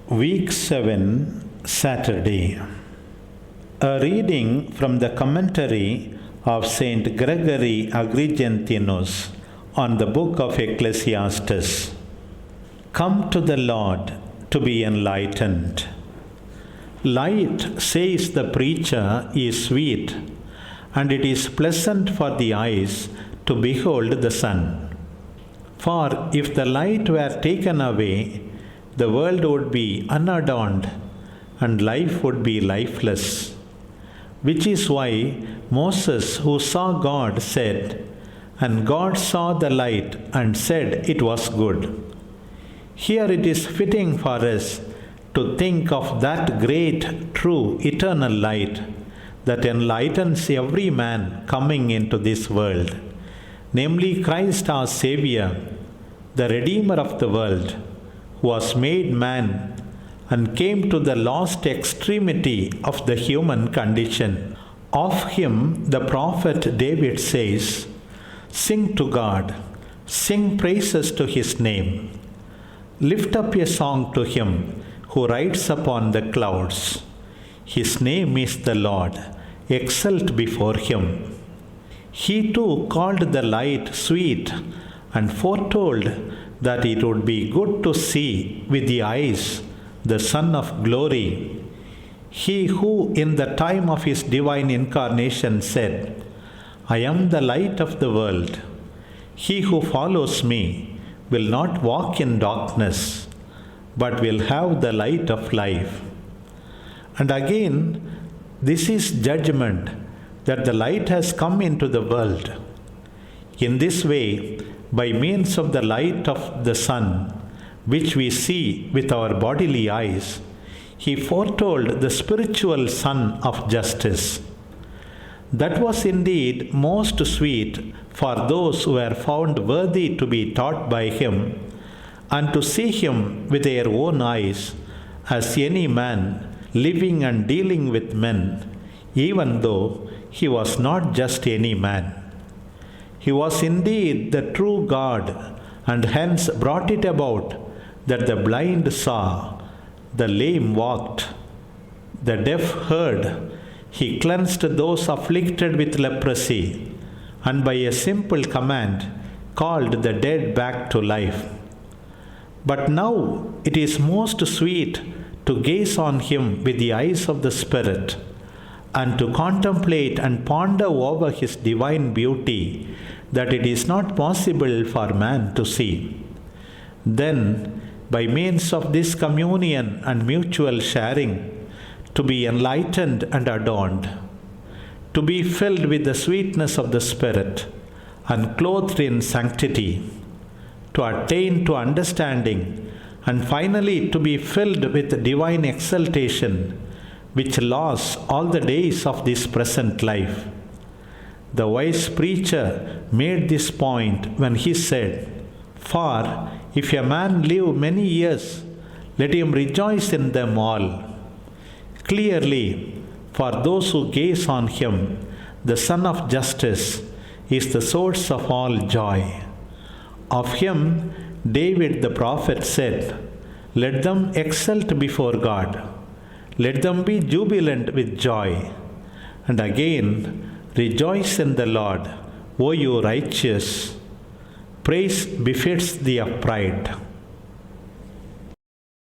Week 7, Saturday. A reading from the commentary of Saint Gregory Agrigentinus on the book of Ecclesiastes. Come to the Lord to be enlightened. Light, says the preacher, is sweet, and it is pleasant for the eyes to behold the sun. For if the light were taken away, the world would be unadorned and life would be lifeless. Which is why Moses, who saw God, said, "And God saw the light and said it was good." Here it is fitting for us to think of that great, true, eternal light that enlightens every man coming into this world, namely Christ our Saviour, the Redeemer of the world, who was made man and came to the lost extremity of the human condition. Of him the prophet David says, "Sing to God, sing praises to his name. Lift up a song to him who rides upon the clouds. His name is the Lord, exult before him." He too called the light sweet and foretold that it would be good to see with the eyes the Son of Glory. He who in the time of his divine incarnation said, "I am the light of the world. He who follows me will not walk in darkness, but will have the light of life." And again, this is judgment, that the light has come into the world. In this way, by means of the light of the sun, which we see with our bodily eyes, he foretold the spiritual Sun of justice. That was indeed most sweet for those who were found worthy to be taught by him, and to see him with their own eyes as any man living and dealing with men, even though he was not just any man. He was indeed the true God, and hence brought it about that the blind saw, the lame walked, the deaf heard. He cleansed those afflicted with leprosy, and by a simple command called the dead back to life. But now it is most sweet to gaze on him with the eyes of the Spirit, and to contemplate and ponder over his divine beauty that it is not possible for man to see. Then, by means of this communion and mutual sharing, to be enlightened and adorned, to be filled with the sweetness of the Spirit and clothed in sanctity, to attain to understanding, and finally to be filled with divine exaltation, which lasts all the days of this present life. The wise preacher made this point when he said, "For if a man live many years, let him rejoice in them all." Clearly, for those who gaze on him, the Son of Justice is the source of all joy. Of him, David the prophet said, "Let them exult before God. Let them be jubilant with joy." And again, "Rejoice in the Lord, O you righteous. Praise befits the upright."